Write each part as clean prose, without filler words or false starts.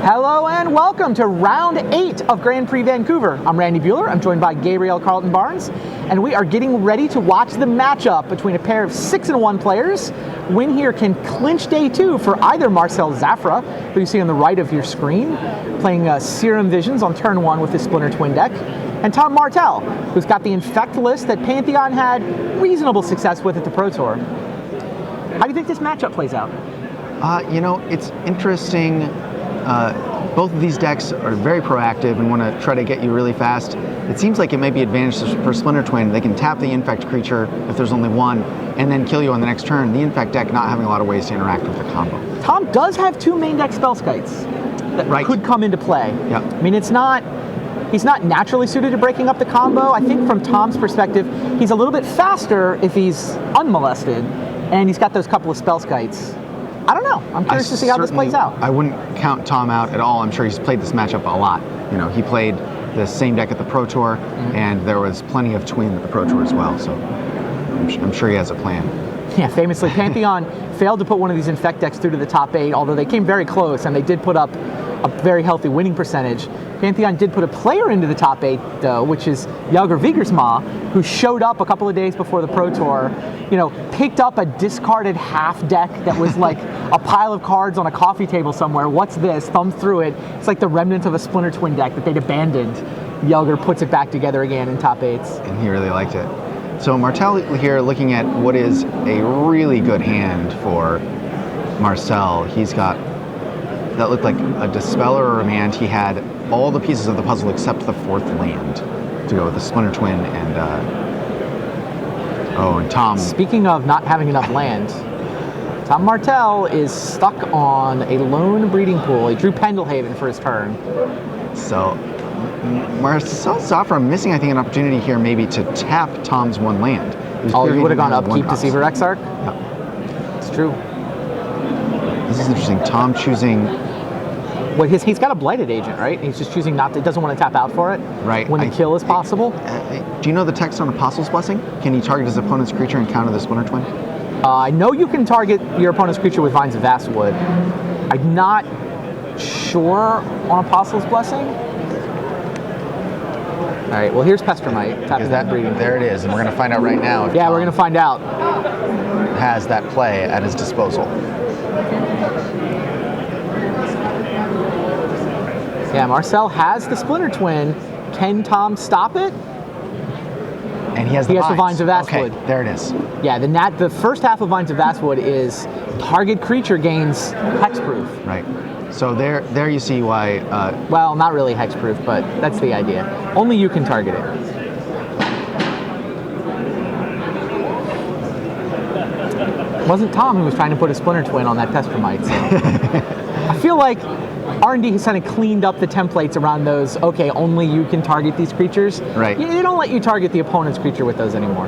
Hello and welcome to round 8 of Grand Prix Vancouver. I'm Randy Bueller, I'm joined by Gabriel Carlton Barnes, and we are getting ready to watch the matchup between a pair of 6-1 players. Win here can clinch day 2 for either Marcel Zafra, who you see on the right of your screen, playing Serum Visions on turn 1 with his Splinter Twin deck, and Tom Martell, who's got the Infect list that Pantheon had reasonable success with at the Pro Tour. How do you think this matchup plays out? It's interesting. Both of these decks are very proactive and want to try to get you really fast. It seems like it may be advantageous for Splinter Twin. They can tap the Infect creature if there's only one, and then kill you on the next turn. The Infect deck not having a lot of ways to interact with the combo. Tom does have 2 main deck spell skites that could come into play. Yep. I mean, he's not naturally suited to breaking up the combo. I think from Tom's perspective, he's a little bit faster if he's unmolested, and he's got those couple of spell skites. I don't know. I'm curious to see how this plays out. I wouldn't count Tom out at all. I'm sure he's played this matchup a lot. He played the same deck at the Pro Tour, and there was plenty of Twin at the Pro Tour as well, so I'm sure he has a plan. Yeah, famously, Pantheon failed to put one of these Infect decks through to the top 8, although they came very close, and they did put up a very healthy winning percentage. Pantheon did put a player into the top 8, though, which is Jelger Wiegersma, who showed up a couple of days before the Pro Tour, picked up a discarded half deck that was like a pile of cards on a coffee table somewhere. What's this? Thumbed through it. It's like the remnant of a Splinter Twin deck that they'd abandoned. Jelger puts it back together again in top 8s. And he really liked it. So Martell here looking at what is a really good hand for Marcel. He's got, that looked like a Dispeller or a Mand. He had all the pieces of the puzzle except the 4th land to go with the Splinter Twin and Tom. Speaking of not having enough land, Tom Martell is stuck on a lone breeding pool. He drew Pendelhaven for his turn. So Marcel Zafra missing, I think, an opportunity here maybe to tap Tom's 1 land. You would have gone upkeep Deceiver Exarch? Yeah. It's true. This is interesting. Tom choosing... Well, he's got a Blighted Agent, right? He's just choosing not to, doesn't want to tap out for it. Right. When the kill is possible. Do you know the text on Apostle's Blessing? Can he target his opponent's creature and counter the Splinter Twin? I know you can target your opponent's creature with Vines of Vastwood. I'm not sure on Apostle's Blessing. All right, well, here's Pestermite. Tapping that breeding. There it is, and we're going to find out right now if Tom we're going to find out. Has that play at his disposal. Yeah, Marcel has the Splinter Twin. Can Tom stop it? And he has the Vines of Vastwood. Okay, there it is. Yeah, the first half of Vines of Vastwood is target creature gains hexproof. Right. So there you see why... well, not really hexproof, but that's the idea. Only you can target it. It wasn't Tom who was trying to put a Splinter Twin on that Pestermite, so... I feel like R&D has kind of cleaned up the templates around those, okay, only you can target these creatures. Right. They don't let you target the opponent's creature with those anymore.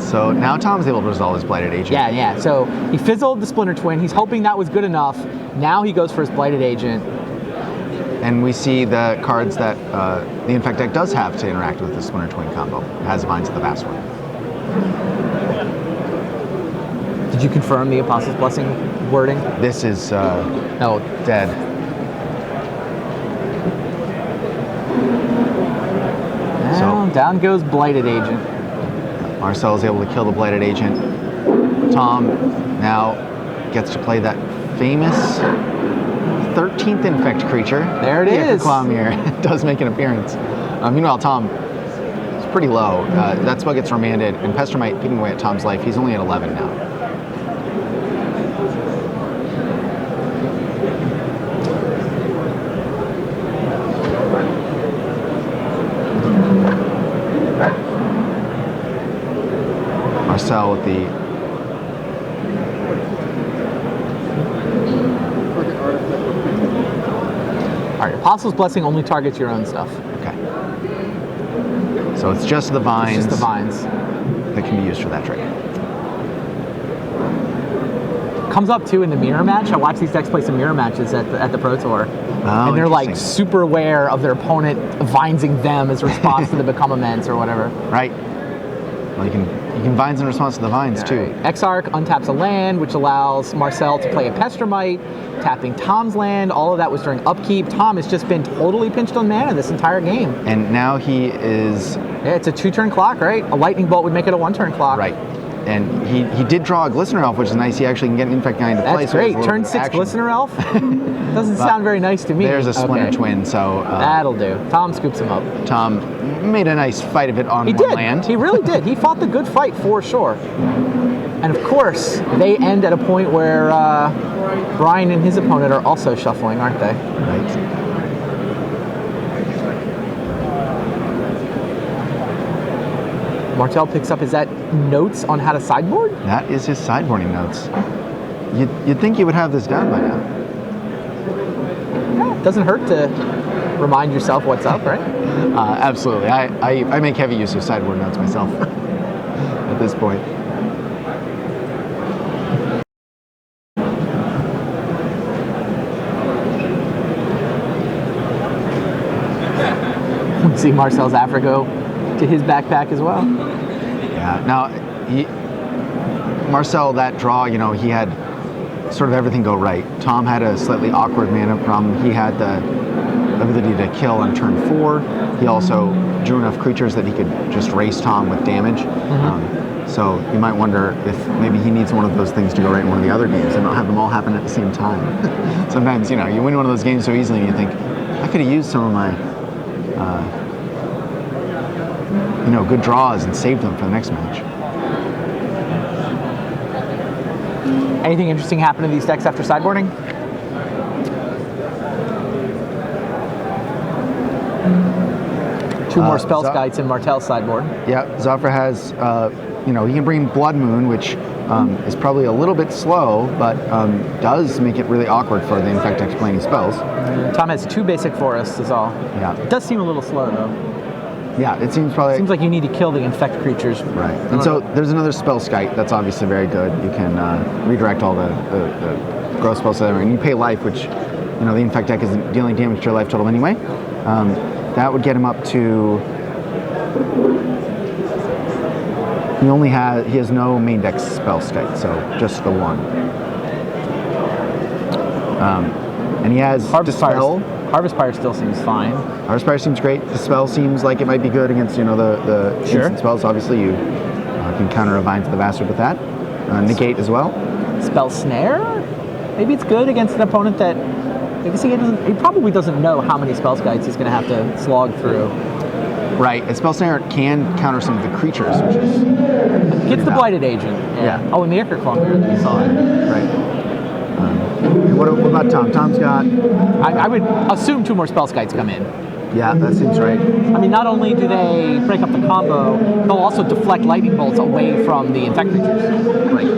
So now Tom's able to resolve his Blighted Agent. Yeah. So he fizzled the Splinter Twin. He's hoping that was good enough. Now he goes for his Blighted Agent. And we see the cards that the Infect deck does have to interact with the Splinter Twin combo. It has Vines of the Vastwood. Did you confirm the Apostle's Blessing wording? This is no dead. So down goes Blighted Agent. Marcel is able to kill the Blighted Agent. Tom now gets to play that famous 13th Infect creature. There it is. Clamir does make an appearance. Meanwhile, Tom is pretty low. That spell gets remanded, and Pestermite picking away at Tom's life. He's only at 11 now. Marcel with the Alright, Apostle's Blessing only targets your own stuff. Okay. So it's just the Vines. It's just the Vines. That can be used for that trick. Comes up too in the mirror match. I watch these decks play some mirror matches at the Pro Tour. Oh, and they're like super aware of their opponent vinesing them as a response to the Become Immense or whatever. Right. Well, you can Vines in response to the Vines, too. Exarch untaps a land, which allows Marcel to play a Pestermite, tapping Tom's land. All of that was during upkeep. Tom has just been totally pinched on mana this entire game. And now he is... Yeah, it's a 2-turn clock, right? A lightning bolt would make it a 1-turn clock. Right. And he did draw a Glistener Elf, which is nice. He actually can get an Infect guy into play. That's great. Turn 6 Glistener Elf? Doesn't sound very nice to me. There's a Splinter Twin, so... That'll do. Tom scoops him up. Tom made a nice fight of it on one land. He really did. He fought the good fight for sure. And of course, they end at a point where Brian and his opponent are also shuffling, aren't they? Right. Martell picks up, is that notes on how to sideboard? That is his sideboarding notes. You'd think you would have this down by now. Yeah, doesn't hurt to remind yourself what's up, right? Absolutely. I make heavy use of sideboard notes myself at this point. We see Marcel's Zafra go to his backpack as well. Yeah. Now, Marcel, that draw, he had sort of everything go right. Tom had a slightly awkward mana problem. He had the ability to kill on turn 4. He also drew enough creatures that he could just race Tom with damage. So you might wonder if maybe he needs one of those things to go right in one of the other games and not have them all happen at the same time. Sometimes, you win one of those games so easily and you think, I could have used some of my good draws and saved them for the next match. Anything interesting happen to these decks after sideboarding? Two more spell skites in Martell's sideboard. Yeah, Zafra has, he can bring Blood Moon, which is probably a little bit slow, but does make it really awkward for the Infect explaining spells. Tom has 2 basic forests is all. Yeah. It does seem a little slow though. Yeah, it seems probably... Seems like you need to kill the Infect creatures. Right. And so there's another spell skite that's obviously very good. You can redirect all the growth spells there, and you pay life, which, the Infect deck isn't dealing damage to your life total anyway. That would get him up to... He has no main deck spell skite, so just the one. And he has Dispel. Harvest Pyre still seems fine. Harvest Pyre seems great. Dispel seems like it might be good against, the instant spells. Obviously, you can counter a Vine to the Bastard with that. Negate as well. Spell Snare? Maybe it's good against an opponent that... I guess he probably doesn't know how many spell skites he's going to have to slog through. Right. A Spell Snare can counter some of the creatures, which is... Gets the Blighted Agent. Yeah. Oh, and the Ichor Claw Mirror that you saw it. Right. What about Tom? Tom's got... I would assume 2 more spell skites come in. Yeah, that seems right. I mean, not only do they break up the combo, they'll also deflect lightning bolts away from the Infect creatures. Right.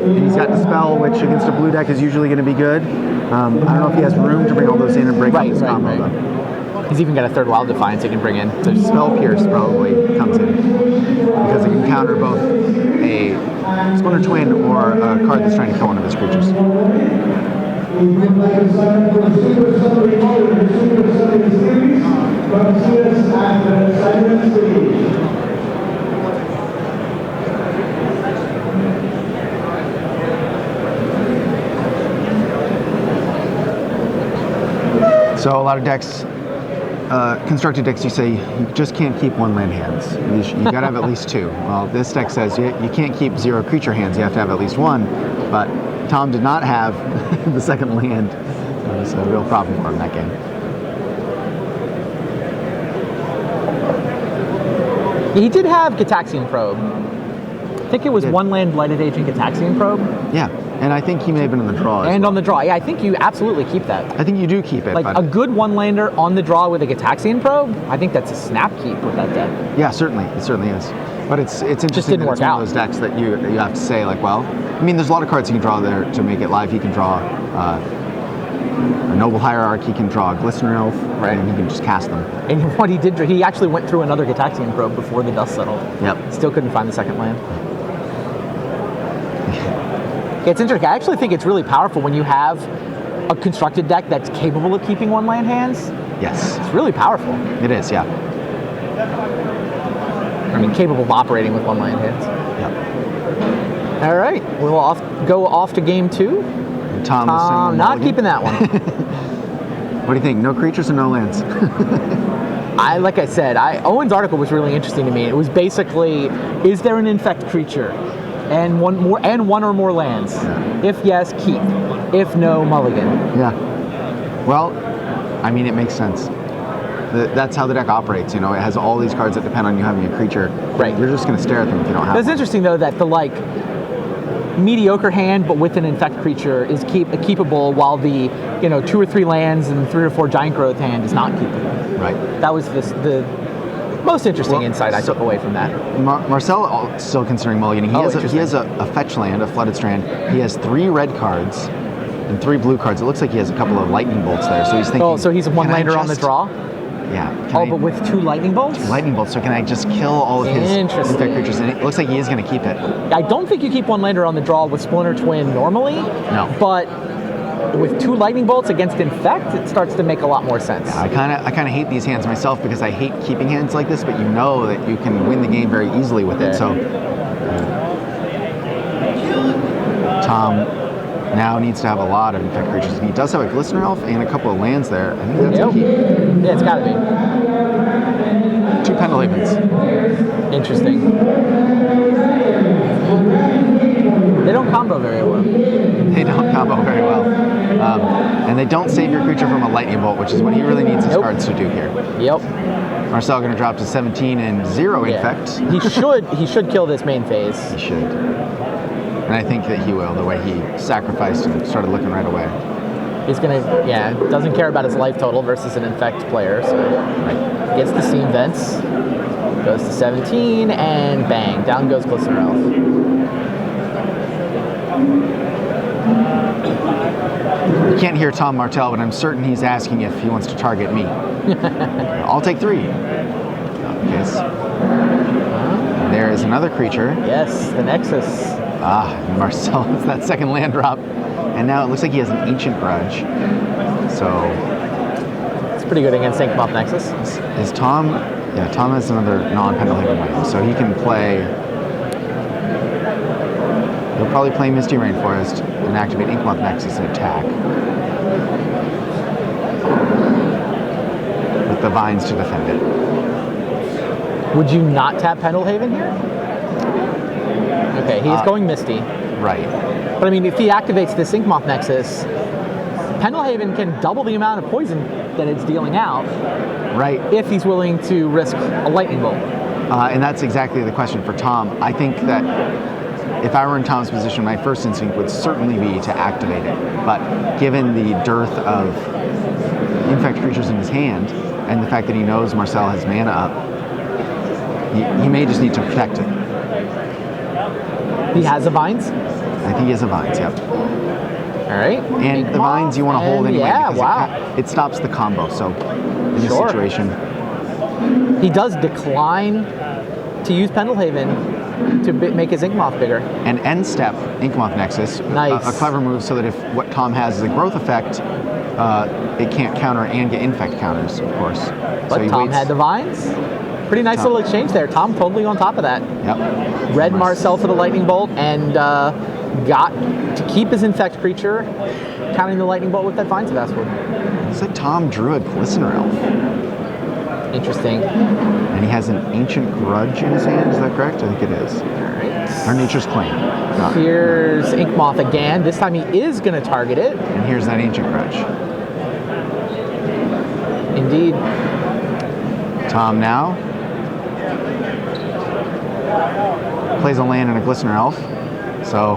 And he's got Dispel, which against a blue deck is usually going to be good. I don't know if he has room to bring all those in and break up this combo, though. He's even got a 3rd Wild Defiance he can bring in. So Spell Pierce probably comes in because it can counter both a Splinter Twin or a card that's trying to kill one of his creatures. So a lot of decks, constructed decks, you say you just can't keep 1 land hands. You got to have at least 2. Well, this deck says you can't keep 0 creature hands. You have to have at least 1. But Tom did not have the 2nd land. It was a real problem for him that game. He did have Gitaxian Probe. I think it was 1 land Blighted Agent Gitaxian Probe. Yeah, and I think he may have been on the draw. And on the draw. Yeah, I think you absolutely keep that. I think you do keep it. Like a good 1-lander on the draw with a Gitaxian Probe, I think that's a snap keep with that deck. Yeah, certainly. It certainly is. But it's interesting just didn't that work it's one out. of those decks that you have to say, like, well, I mean, there's a lot of cards he can draw there to make it live. He can draw a Noble Hierarch, he can draw a Glistener Elf, right, and he can just cast them. And what he did, he actually went through another Gitaxian Probe before the dust settled. Yep. Still couldn't find the 2nd land. It's interesting. I actually think it's really powerful when you have a constructed deck that's capable of keeping 1 land hands. Yes. It's really powerful. It is, yeah. capable of operating with 1 land hands. Yep. All right, we'll go off to game 2. Tom not keeping that one. What do you think? No creatures and no lands? Like I said, Owen's article was really interesting to me. It was basically, is there an infect creature and one or more lands? Yeah. If yes, keep. If no, mulligan. Yeah. Well, I mean, it makes sense. That's how the deck operates. It has all these cards that depend on you having a creature. Right. You're just going to stare at them if you don't have That's one. interesting though that the mediocre hand, but with an infect creature, is keepable, while the 2 or 3 lands and 3 or 4 giant growth hand is not keepable. Right. That was the most interesting insight I took away from that. Marcel still considering mulliganing. He has a fetch land, a Flooded Strand. He has 3 red cards and 3 blue cards. It looks like he has a couple of lightning bolts there. So he's thinking. Oh, so he's a 1-lander on the draw. Yeah. But with 2 lightning bolts? 2 lightning bolts. So can I just kill all of his infect creatures? And it looks like he is going to keep it. I don't think you keep 1-lander on the draw with Splinter Twin normally. No. But with 2 lightning bolts against infect, it starts to make a lot more sense. Yeah, I kind of hate these hands myself because I hate keeping hands like this. But you know that you can win the game very easily with it. So Tom now needs to have a lot of infect creatures. He does have a Glistener Elf and a couple of lands there. I think that's a key. Yeah, it's got to be. 2 Pendelhavens. Interesting. They don't combo very well. They don't combo very well. And they don't save your creature from a lightning bolt, which is what he really needs his cards to do here. Yep. Marcel going to drop to 17 and 0 infect. He should kill this main phase. He should. And I think that he will, the way he sacrificed and started looking right away. He's going to, doesn't care about his life total versus an infect player, so gets the Steam Vents, goes to 17, and bang, down goes Glistener Elf. You can't hear Tom Martell, but I'm certain he's asking if he wants to target me. I'll take 3. Yes. There is another creature. Yes, the Nexus. Marcel, it's that 2nd land drop. And now it looks like he has an Ancient Grudge. So it's pretty good against Inkmoth Nexus. Is Tom? Yeah, Tom has another non-Pendelhaven land, so he can play. He'll probably play Misty Rainforest and activate Inkmoth Nexus and attack with the Vines to defend it. Would you not tap Pendelhaven here? Okay, he's going Misty. Right. But I mean, if he activates this Inkmoth Nexus, Pendelhaven can double the amount of poison that it's dealing out. Right. If he's willing to risk a lightning bolt. And that's exactly the question for Tom. I think that if I were in Tom's position, my first instinct would certainly be to activate it. But given the dearth of infect creatures in his hand, and the fact that he knows Marcel has mana up, he may just need to protect it. He has the Vines? I think he has the Vines, yep. All right. And the Vines you want to hold anyway because it stops the combo. So in this situation, he does decline to use Pendelhaven to make his Inkmoth bigger. And end step Inkmoth Nexus, nice. A clever move so that if what Tom has is a growth effect, it can't counter and get infect counters, of course. But so Tom had the Vines. Pretty nice little exchange there. Tom totally on top of that. Yep. Read Marcel for the lightning bolt and got to keep his infect creature, counting the lightning bolt with that Vines Password. Looks like Tom drew a Glistener Elf. Interesting. And he has an Ancient Grudge in his hand, is that correct? I think it is. All right. Or Nature's Claim. Here's Inkmoth again. This time he is going to target it. And here's that Ancient Grudge. Indeed. Tom now plays a land and a Glistener Elf. So,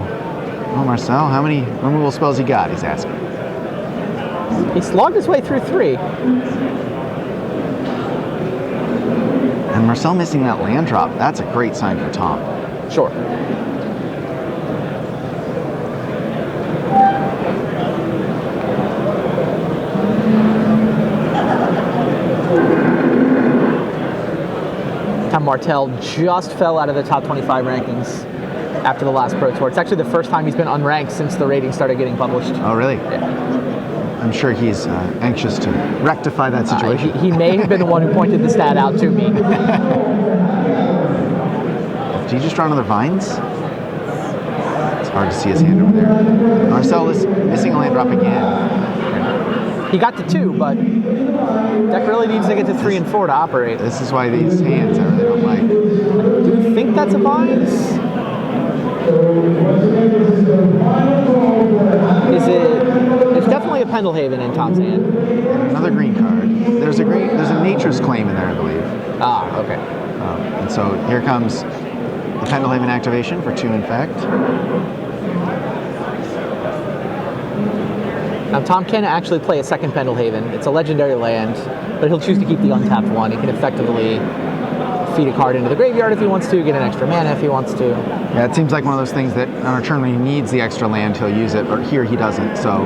Marcel, how many removal spells you got, he's asking. He slogged his way through 3. And Marcel missing that land drop, that's a great sign for Tom. Sure. Martell just fell out of the top 25 rankings after the last Pro Tour. It's actually the first time he's been unranked since the ratings started getting published. Oh, really? Yeah. I'm sure he's anxious to rectify that situation. He may have been the one who pointed the stat out to me. he just draw another Vines? It's hard to see his hand over there. Marcel is missing a land drop again. He got to 2, but deck really needs to get to 3 and 4 to operate. This is why these hands I really don't like. Do you think that's a Vines? Is it? It's definitely a Pendelhaven in Tom's hand. And another green card. There's a Nature's Claim in there, I believe. Ah, okay. And so here comes the Pendelhaven activation for 2 Infect. Now Tom can actually play a second Pendelhaven. It's a legendary land, but he'll choose to keep the untapped one. He can effectively feed a card into the graveyard if he wants to, get an extra mana if he wants to. Yeah, it seems like one of those things that on a turn when he needs the extra land, he'll use it, but here he doesn't. So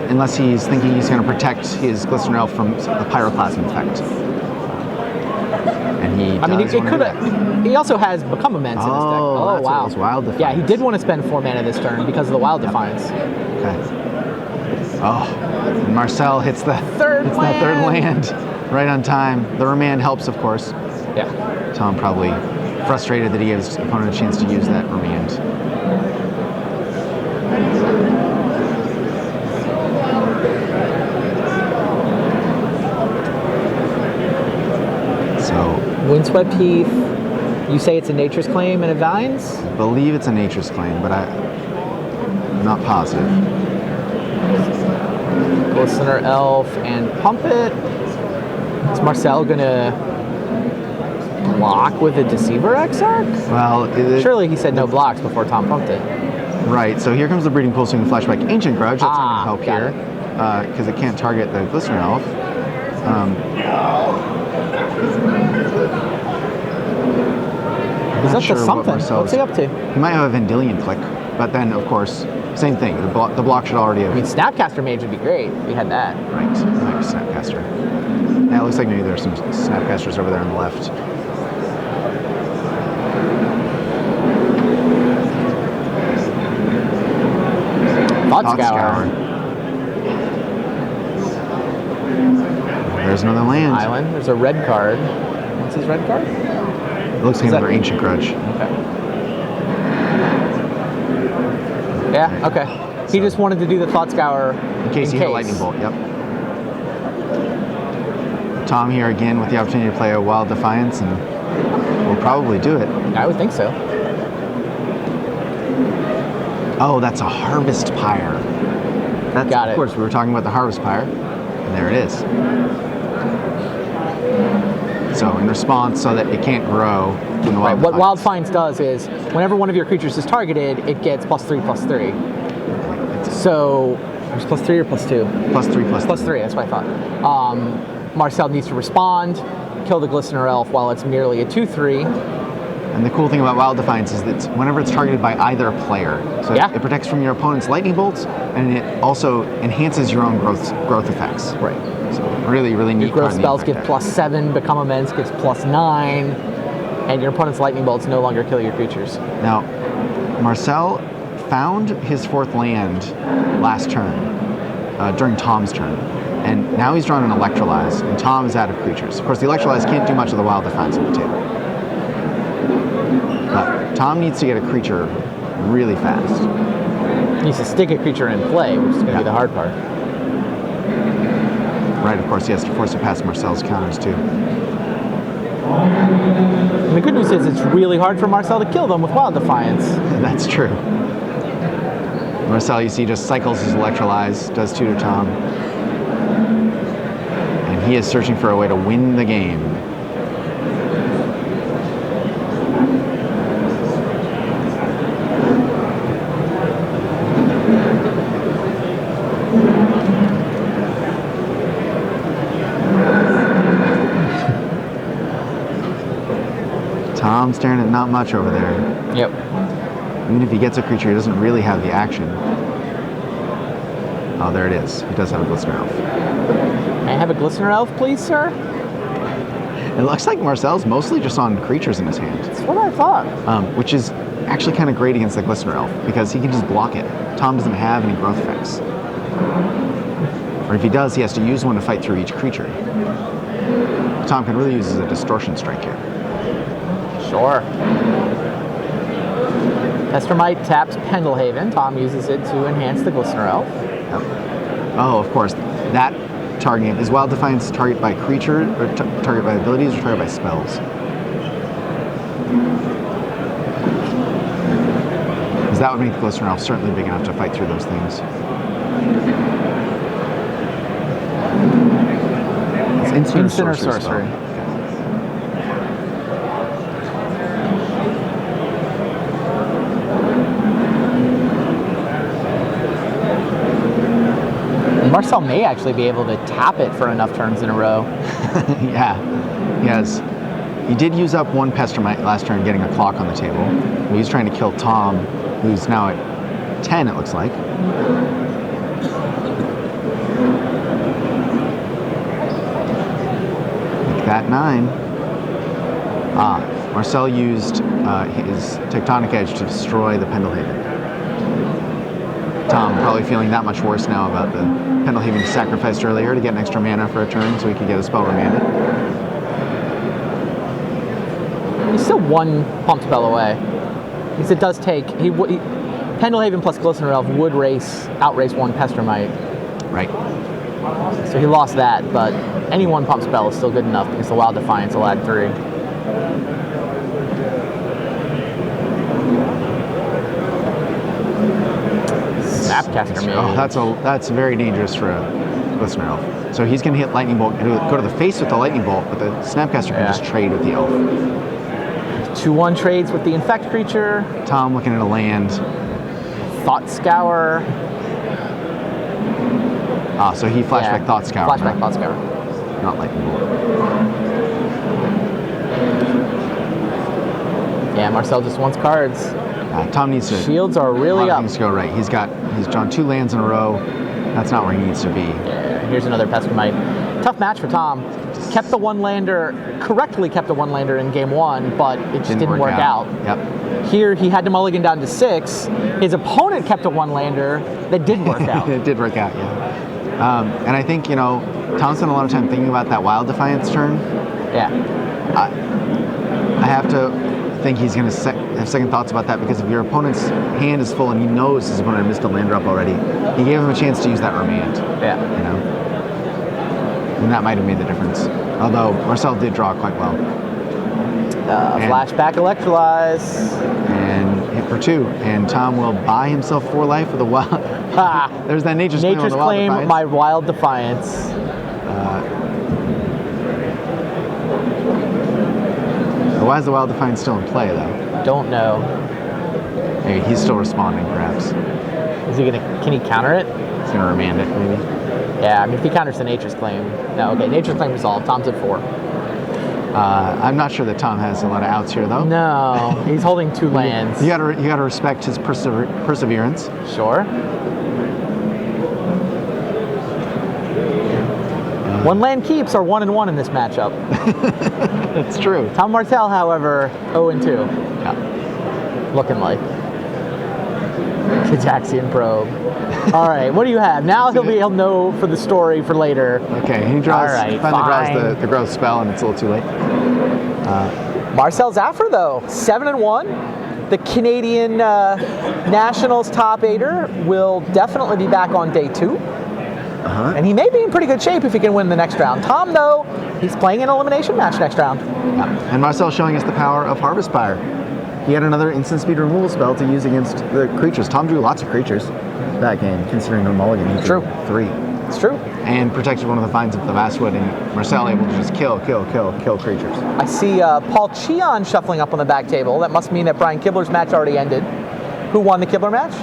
unless he's thinking he's going to protect his Glistener Elf from the Pyroclasm effect. And he he also has Become Immense in his deck. Oh, wow. It was Wild Defiance. Yeah, he did want to spend 4 mana this turn because of the Wild Defiance. Okay. Oh, and Marcel hits that third land right on time. The Remand helps, of course. Yeah. Tom probably frustrated that he gave his opponent a chance to use that Remand. So, Windswept Heath, you say it's a Nature's Claim and a Vines? I believe it's a Nature's Claim, but I'm not positive. Glistener Elf and Pump It. Is Marcel gonna block with a Deceiver Exarch? Well, surely he said no blocks before Tom pumped it. Right, so here comes the Breeding Pool swing flashback. Ancient Grudge, that's not going to help here, because it can't target the Glistener Elf. He's up to something. What's he up to? He might have a Vendilion Click, but then, of course, same thing. The block should already have... I mean, Snapcaster Mage would be great if we had that. Right, maybe Snapcaster. Yeah, it looks like maybe there's some Snapcasters over there on the left. Thought Scour. There's another land. Island. There's a red card. What's his red card? It looks like another Ancient Grudge. Okay. Yeah, okay. He just wanted to do the Thought Scour in case he had a Lightning Bolt, yep. Tom here again with the opportunity to play a Wild Defiance, and we'll probably do it. I would think so. Oh, that's a Harvest Pyre. Got it. Of course, we were talking about the Harvest Pyre, and there it is. So in response, so that it can't grow. Right. What Wild Defiance does is, whenever one of your creatures is targeted, it gets +3/+3. So, it's +3 or +2? +3, that's what I thought. Marcel needs to respond, kill the Glistener Elf while it's merely a 2/3. And the cool thing about Wild Defiance is that whenever it's targeted by either player, so it protects from your opponent's lightning bolts, and it also enhances your own growth effects. Right. So really, really neat. Your growth spells get +7, Become Immense gets +9, and your opponent's lightning bolts no longer kill your creatures. Now, Marcel found his 4th land last turn, during Tom's turn. And now he's drawn an Electrolyze, and Tom is out of creatures. Of course, the Electrolyze can't do much of the Wild Defiance on the table. But Tom needs to get a creature really fast. He needs to stick a creature in play, which is going to be the hard part. Right, of course, he has to force it past Marcel's counters, too. And the good news is it's really hard for Marcel to kill them with Wild Defiance. That's true. Marcel, you see, just cycles his Electrolyze, does 2 to Tom. And he is searching for a way to win the game. Tom staring at not much over there. Yep. Even if he gets a creature, he doesn't really have the action. Oh, there it is. He does have a Glistener Elf. May I have a Glistener Elf, please, sir? It looks like Marcel's mostly just on creatures in his hand. That's what I thought. Which is actually kind of great against the Glistener Elf, because he can just block it. Tom doesn't have any growth effects. Or if he does, he has to use one to fight through each creature. Tom can really use as a distortion strike here. Sure. Pestermite taps Pendelhaven. Tom uses it to enhance the Glistener Elf. Yep. Oh, of course. That targeting is Wild Defiance target by creature, or target by abilities, or target by spells? Because that would make the Glistener Elf certainly big enough to fight through those things. It's instant or sorcery spell. Marcel may actually be able to tap it for enough turns in a row. Yeah, he has. He did use up one Pestermite last turn, getting a clock on the table. He's trying to kill Tom, who's now at 10, it looks like. Make that 9. Marcel used his Tectonic Edge to destroy the Pendelhaven. Tom probably feeling that much worse now about the Pendelhaven he sacrificed earlier to get an extra mana for a turn so he could get a spell remanded. He's still one pump spell away. Because it does take... Pendelhaven plus Glistener Elf would outrace one Pestermite. Right. So he lost that, but any one pump spell is still good enough because the Wild Defiance will add 3. Snapcaster Mage. Oh, that's very dangerous for a Glistener Elf. So he's going to hit Lightning Bolt, go to the face with the Lightning Bolt, but the Snapcaster can just trade with the Elf. 2/1 trades with the Infect creature. Tom looking at a land. Thought Scour. So he flashback Thought Scour. Flashback Thought Scour. Not Lightning Bolt. Yeah, Marcel just wants cards. Tom needs to. Shields are really up. Things to go right. He's drawn 2 lands in a row. That's not where he needs to be. Yeah, here's another Pestermite. Tough match for Tom. Kept the correctly kept the 1-lander in game 1, but it just didn't work out. Yep. Here he had to mulligan down to 6. His opponent kept a 1-lander that did work out. It did work out, yeah. And I think, Tom spent a lot of time thinking about that Wild Defiance turn. Yeah. I have to think he's going to have second thoughts about that, because if your opponent's hand is full and he knows his opponent missed a land drop already, he gave him a chance to use that remand. Yeah. And that might have made the difference. Although Marcel did draw quite well. Flashback Electrolyze. And hit for 2. And Tom will buy himself 4 life with a wild. There's that Nature's Claim on the Wild Defiance. My Wild Defiance. Why is the Wild Defiance still in play, though? Don't know. Maybe he's still responding, perhaps. Can he counter it? He's gonna remand it, maybe. Yeah, I mean, if he counters the Nature's Claim. No, okay, Nature's Claim resolved. Tom's at 4. I'm not sure that Tom has a lot of outs here, though. No, he's holding 2 lands. You gotta respect his perseverance. Sure. 1 land keeps are 1-1 in this matchup. That's true. Tom Martell, however, 0-2. Yeah. Looking like. Kajaxian Probe. All right, what do you have? Now he'll know for the story for later. Okay, he draws. All right, finally draws the growth spell, and it's a little too late. Marcel Zafra, though, 7-1. The Canadian Nationals top 8er will definitely be back on day 2. And he may be in pretty good shape if he can win the next round. Tom, though, he's playing an elimination match next round. Yeah. And Marcel showing us the power of Harvest Pyre. He had another instant speed removal spell to use against the creatures. Tom drew lots of creatures that game, considering no mulligan. He drew 3. It's true. And protected one of the vines of the Vastwood, and Marcel able to just kill creatures. I see Paul Cheon shuffling up on the back table. That must mean that Brian Kibler's match already ended. Who won the Kibler match?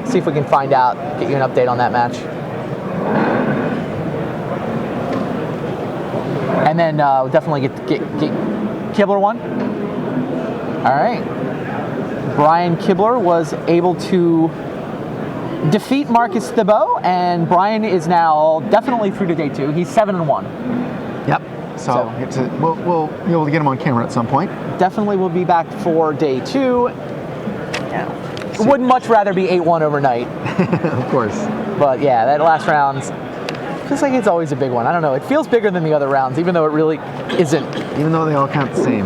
See if we can find out, get you an update on that match. And then definitely get Kibler won. All right. Brian Kibler was able to defeat Marcus Thibault, and Brian is now definitely through to day 2. He's 7-1. Yep. So we'll be able to get him on camera at some point. Definitely will be back for day 2. Yeah. Would much rather be 8-1 overnight. Of course. But yeah, that last round Feels like it's always a big one. I don't know. It feels bigger than the other rounds, even though it really isn't. Even though they all count the same.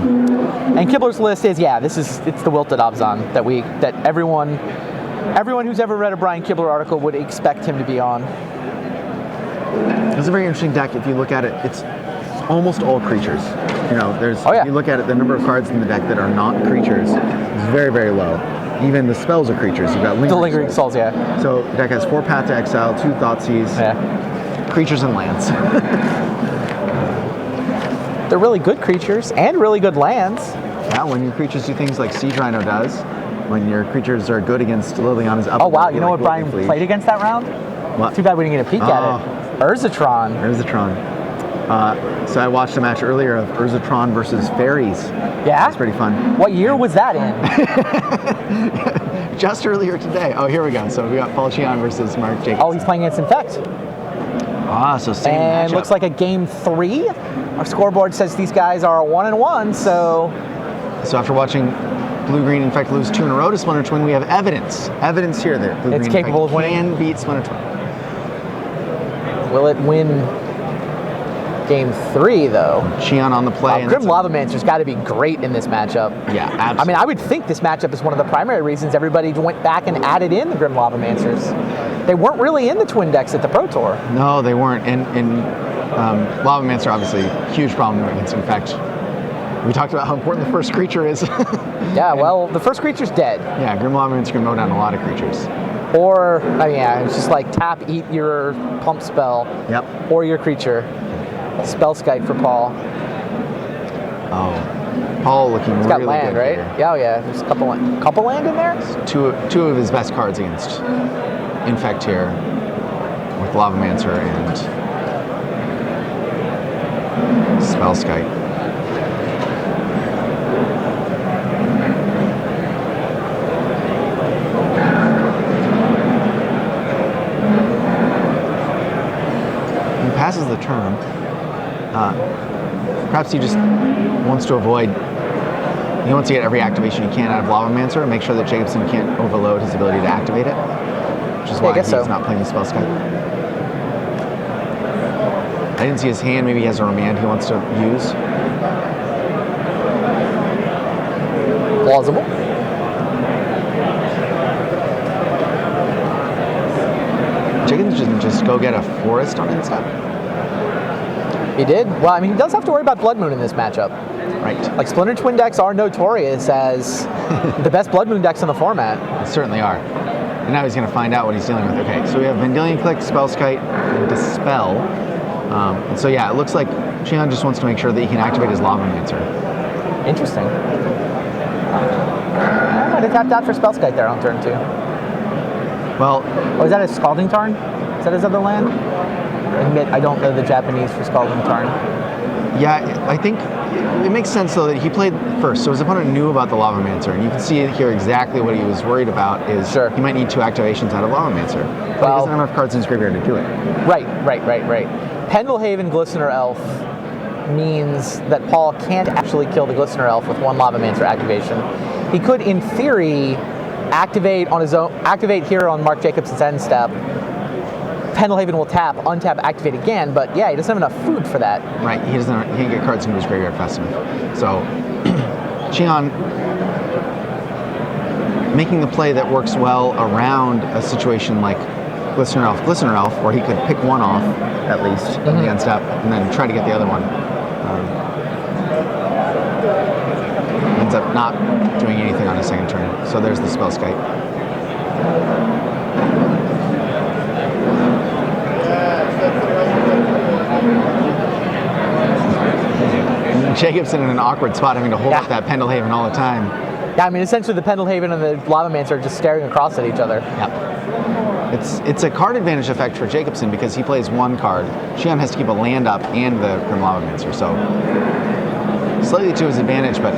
And Kibler's list is, yeah, it's the wilted Abzan that everyone who's ever read a Brian Kibler article would expect him to be on. It's a very interesting deck. If you look at it, it's almost all creatures. You know, if you look at it, the number of cards in the deck that are not creatures is very, very low. Even the spells are creatures. You've got Lingering Souls, yeah. So the deck has 4 Path to Exile, 2 Thoughtseize, creatures and lands. They're really good creatures and really good lands. Yeah, when your creatures do things like Siege Rhino does, when your creatures are good against Liliana's up. Oh wow, you know what Brian played against that round? What? Too bad we didn't get a peek at it. Urzatron. So I watched a match earlier of Urzatron versus Fairies. Yeah? It's pretty fun. What year was that in? Just earlier today. Oh, here we go. So we got Paul Cheon versus Mark Jacobs. Oh, he's playing against Infect. So same and matchup. Looks like a game 3. Our scoreboard says these guys are 1-1, so after watching Blue-Green Infect lose 2 in a row to Splinter Twin, we have evidence. Evidence here that Blue-Green it's capable of winning. Can beat Splinter Twin. Will it win game 3, though? Cheon on the play. Grim Lavamancer's got to be great in this matchup. Yeah, absolutely. I mean, I would think this matchup is one of the primary reasons everybody went back and added in the Grim Lavamancers. They weren't really in the Twin decks at the Pro Tour. No, they weren't. And Lavamancer, obviously, huge problem against Infect. We talked about how important the first creature is. Yeah, well, the first creature's dead. Yeah, Grim Lavamancer can mow down a lot of creatures. Or, it's just like tap, eat your pump spell. Yep. Or your creature. Spell Skite for Paul. Oh, Paul looking really good. He's got land, right? Here. Yeah, there's a couple land in there? Two of his best cards against Infect here with Lavamancer and Spell Skite. Passes the turn. Perhaps he just wants to avoid. He wants to get every activation he can out of Lavamancer and make sure that Jacobson can't overload his ability to activate it, which is why he's not playing the Spell Skite. I didn't see his hand. Maybe he has a remand he wants to use. Plausible. Jacobson didn't just go get a forest on inside. He did. Well, I mean, he does have to worry about Blood Moon in this matchup. Right. Like, Splinter Twin decks are notorious as the best Blood Moon decks in the format. They certainly are. And now he's going to find out what he's dealing with. Okay, so we have Vendilion Click, Spell Skite, and Dispel. And so, yeah, it looks like Cheon just wants to make sure that he can activate his Lavamancer. Interesting. I might have tapped out for Spell Skite there on turn 2. Well... Oh, is that a Scalding Tarn? Is that his other land? I don't know the Japanese for Scalding Tarn. Yeah, I think it makes sense, though, that he played first. So his opponent knew about the Lavamancer. And you can see here exactly what he was worried about is he might need 2 activations out of Lavamancer. But he doesn't have enough cards in his graveyard to do it. Right. Pendlehaven Glistener Elf means that Paul can't actually kill the Glistener Elf with 1 Lavamancer activation. He could, in theory, activate here on Mark Jacobson's end step. Pendlehaven will tap, untap, activate again, but yeah, he doesn't have enough food for that. Right, he can't get cards into his graveyard fast enough. So, Cheon making the play that works well around a situation like Glistener Elf, where he could pick one off, at least, in the end step, and then try to get the other one. Ends up not doing anything on his second turn. So there's the Spell Skite. Jacobson in an awkward spot, having to hold up that Pendlehaven all the time. Yeah, I mean, essentially the Pendlehaven and the Lavamancer are just staring across at each other. Yeah. It's a card advantage effect for Jacobson because he plays 1 card. Cheon has to keep a land up and the Grim Lavamancer, so slightly to his advantage, but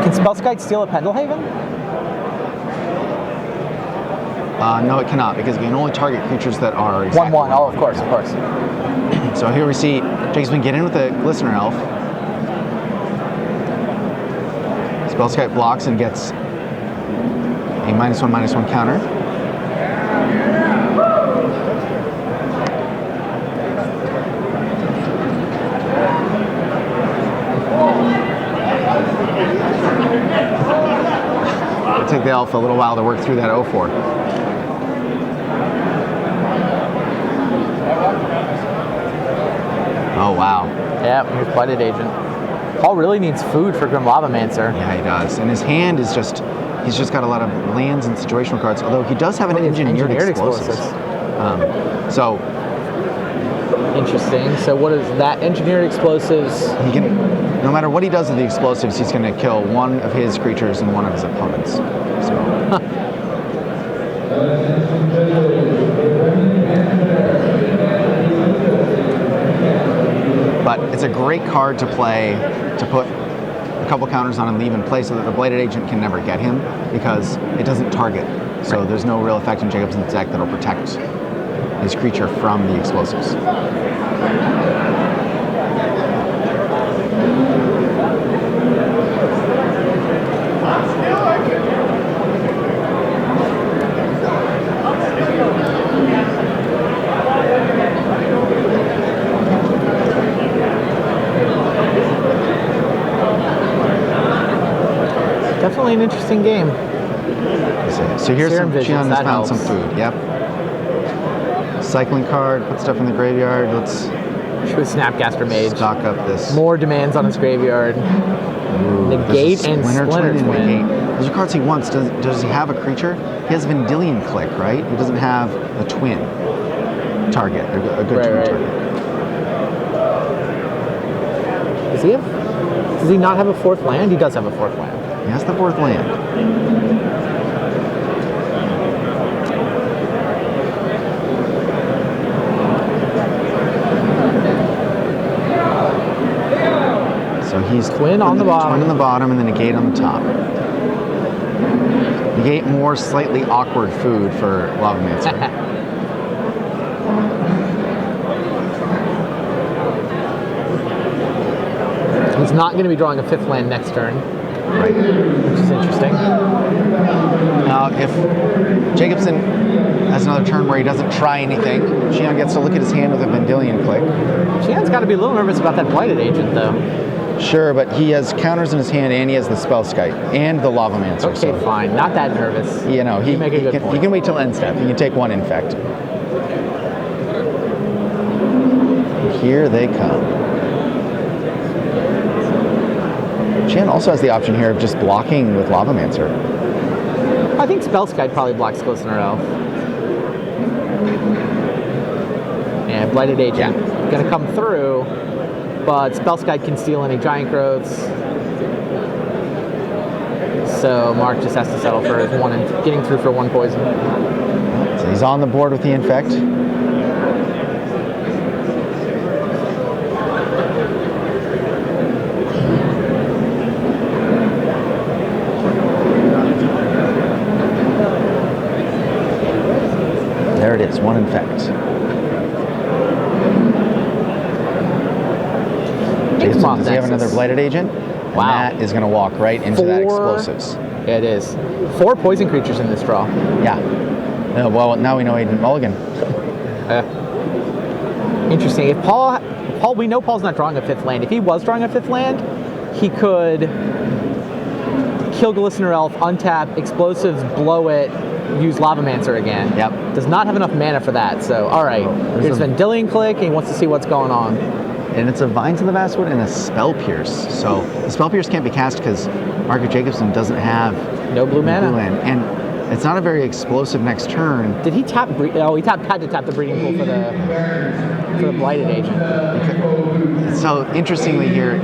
can Spellskite steal a Pendlehaven? No, it cannot, because it can only target creatures that are exactly 1/1. Oh, of course. So here we see Jacobson get in with the Glistener Elf. Spellskite blocks and gets a -1/-1 counter. It'll take the elf a little while to work through that 0-4. Oh, wow. Yeah, here's Blighted Agent. Paul really needs food for Grim Lavamancer. Yeah, he does. And his hand is just, he's just got a lot of lands and situational cards, although he does have an engineered explosives. So interesting. So what is that? Engineered explosives. he can, no matter what he does with the explosives, he's going to kill one of his creatures and one of his opponents. So. But it's a great card to play to put a couple counters on and leave in play so that the Blighted Agent can never get him because it doesn't target. So there's no real effect in Jacobson's deck that'll protect his creature from the explosives. Definitely an interesting game. So here's Serum some, Visions, Xion that has found some helps. food, yep. Cycling card, put stuff in the graveyard, let's With Snapcaster Mage. stock up this. More demands on his graveyard. Ooh, Negate there's a and Splinter and Twin. Negate. Those are cards he wants. Does he have a creature? He has Vendilion Click, right? He doesn't have a twin target, a good twin Right. target. Does he not have a fourth land? He does have a fourth land. He has the fourth land. So he's Twin on the bottom. Twin on the bottom and then Negate on the top. Negate more slightly awkward food for Lavamancer. He's not going to be drawing a fifth land next turn, Right. which is interesting. Now, if Jacobson has another turn where he doesn't try anything, Xion gets to look at his hand with a Vendilion Click. Xian's got to be a little nervous about that Blighted Agent, though. Sure, but he has counters in his hand and he has the Spellskite and the Lavamancer. Okay, So, fine. Not that nervous. you know, he make a good can, point. he can wait till end step. He can take one Infect. Here they come. Xion also has the option here of just blocking with Lavamancer. I think Spellskite probably blocks Glistener Elf. Yeah, Blighted Agent. Going to come through, but Spellskite can steal any Giant Growths. So Mark just has to settle for his one and getting through for one poison. So he's on the board with the Infect. There it is, one Infect. Jason, does he have another Blighted Agent? And Wow. that is going to walk right into that explosives. Yeah, it is. 4 poison creatures in this draw. Yeah. Well, now we know he didn't mulligan. Interesting. If Paul, we know Paul's not drawing a fifth land. If he was drawing a fifth land, he could kill Glistener Elf, untap, explosives, blow it, use Lavamancer again. Yep. Does not have enough mana for that. So, all right. Here's Vendilion Click, and he wants to see what's going on. And it's a Vine to the Vastwood and a Spell Pierce. So the Spell Pierce can't be cast because Margaret Jacobson doesn't have No blue mana. land. And it's not a very explosive next turn. Did he tap? He had to tap the breeding pool for the Blighted Agent. So interestingly here,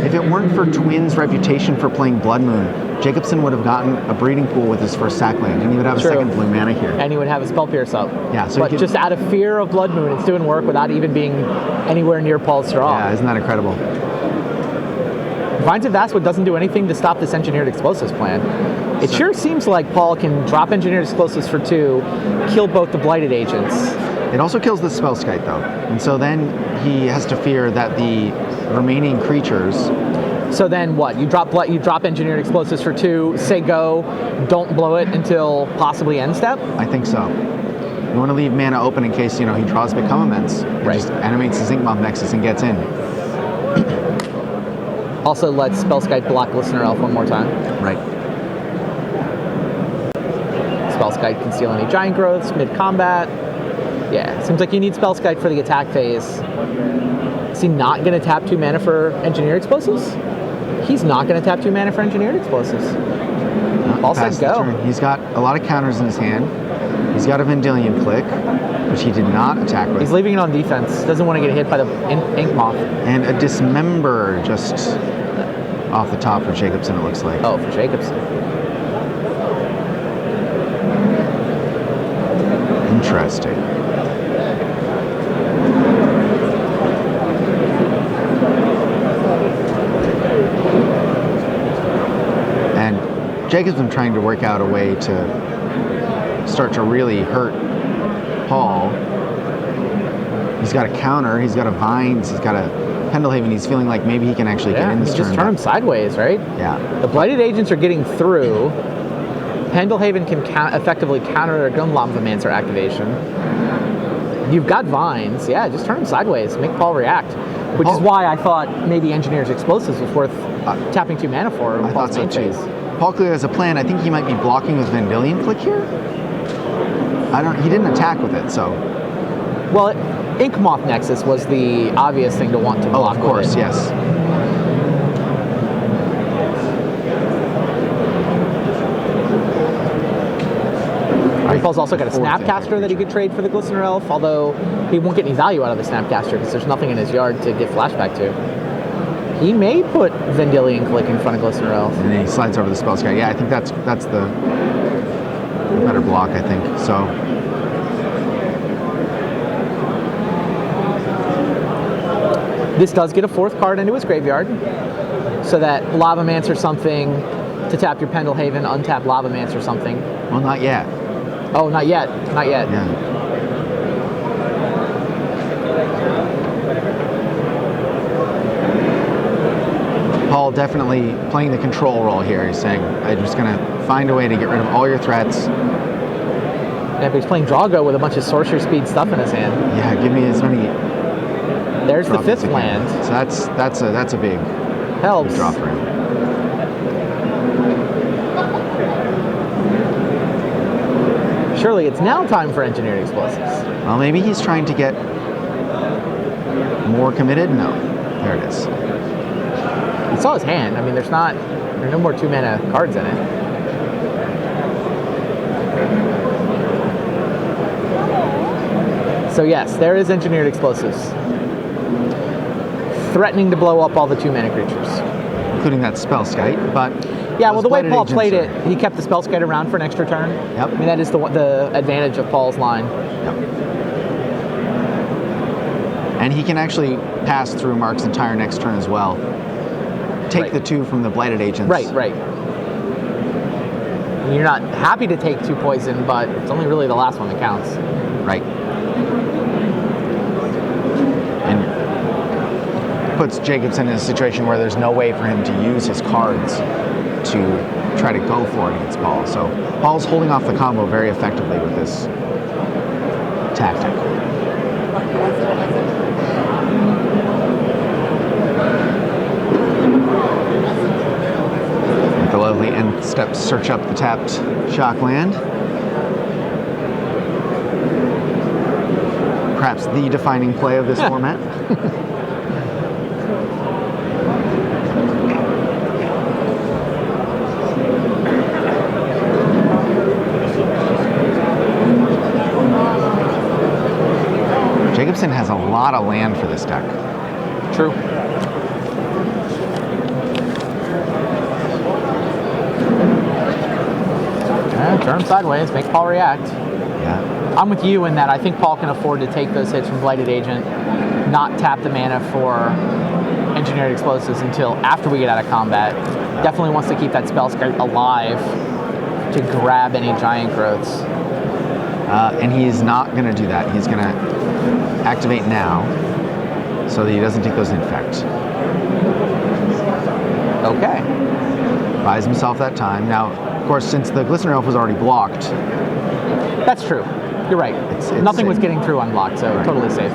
if it weren't for Twin's reputation for playing Blood Moon, Jacobson would have gotten a breeding pool with his first sack land, and he would have True. a second blue mana here. And he would have a Spell Pierce up. Yeah, so but he could, just out of fear of Blood Moon, it's doing work without even being anywhere near Paul's draw. yeah, isn't that incredible? Vines of Vastwood doesn't do anything to stop this Engineered Explosives plan. It sure seems like Paul can drop Engineered Explosives for 2, kill both the Blighted Agents. It also kills the Spellskite though, and so then he has to fear that the remaining creatures So then what? You drop engineered explosives for 2, say go, don't blow it until possibly end step? I think so. You want to leave mana open in case, he draws Become Immense. And Right. just animates his Inkmoth Nexus and gets in. Also, let's Spellskite block Listener Elf one more time. Right. Spellskite can steal any giant growths mid-combat. Yeah, seems like you need Spellskite for the attack phase. Is he not going to tap 2 mana for Engineered Explosives? He's not going to tap 2 mana for Engineered Explosives. Paul said Pass the go. turn. He's got a lot of counters in his hand. He's got a Vendilion Click, which he did not attack with. He's leaving it on defense. Doesn't want to get hit by the Ink Moth. And a Dismember just off the top for Jacobson, it looks like. Oh, for Jacobson. Interesting. And Jacobson trying to work out a way to start to really hurt Paul. He's got a counter, he's got a Vines, he's got a Pendelhaven. He's feeling like maybe he can actually get in this turn. Just turn him sideways, right? Yeah. The Blighted Agents are getting through. Pendelhaven can effectively counter their Gunlavamancer activation. You've got Vines. Yeah, just turn him sideways. Make Paul react. Which is why I thought maybe Engineer's Explosives was worth tapping 2 mana for. I thought so too. Paul clearly has a plan. I think he might be blocking with Vendilion Click here. He didn't attack with it, so. Well, Inkmoth Nexus was the obvious thing to want to block. Oh, of course, with it. yes. Paul's also got a Snapcaster that he could trade for the Glistener Elf, although he won't get any value out of the Snapcaster because there's nothing in his yard to get flashback to. He may put Vendilion Click in front of Glistener Elf. And then he slides over the Spellskite. Yeah, I think that's the better block, I think. So. This does get a 4th card into his graveyard, so that Lavamancer something to tap your Pendelhaven, untap Lavamancer something. Well, not yet. Oh, not yet. Not yet. Yeah. Paul definitely playing the control role here. He's saying, I'm just going to find a way to get rid of all your threats. Yeah, but he's playing Drago with a bunch of sorcerer speed stuff in his hand. Yeah, give me as many. There's the 5th land. So that's a big Helps. draw for him. Surely it's now time for Engineered Explosives. Well, maybe he's trying to get more committed. No, there it is. You saw his hand. I mean, there's no more 2 mana cards in it. So yes, there is Engineered Explosives. Threatening to blow up all the 2 mana creatures. Including that Spellskite, but... Yeah, well, the way Paul played it, it, he kept the Spellskite around for an extra turn. Yep. I mean, that is the advantage of Paul's line. Yep. And he can actually pass through Mark's entire next turn as well. Take the 2 from the Blighted Agents. Right. You're not happy to take 2 poison, but it's only really the last one that counts. Right. And puts Jacobson in a situation where there's no way for him to use his cards to try to go for it against Paul. So Paul's holding off the combo very effectively with this tactic. With the lovely end step search up the tapped shock land. Perhaps the defining play of this format. Jacobson has a lot of land for this deck. True. Turn sideways, make Paul react. Yeah. I'm with you in that I think Paul can afford to take those hits from Blighted Agent, not tap the mana for Engineered Explosives until after we get out of combat. Definitely wants to keep that Spellskite alive to grab any giant growths. And he's not going to do that. He's going to activate now so that he doesn't take those Infect. Okay. Buys himself that time. Now, of course, since the Glistener Elf was already blocked, That's true. You're right. It's Nothing was safe. getting through unblocked, so totally safe.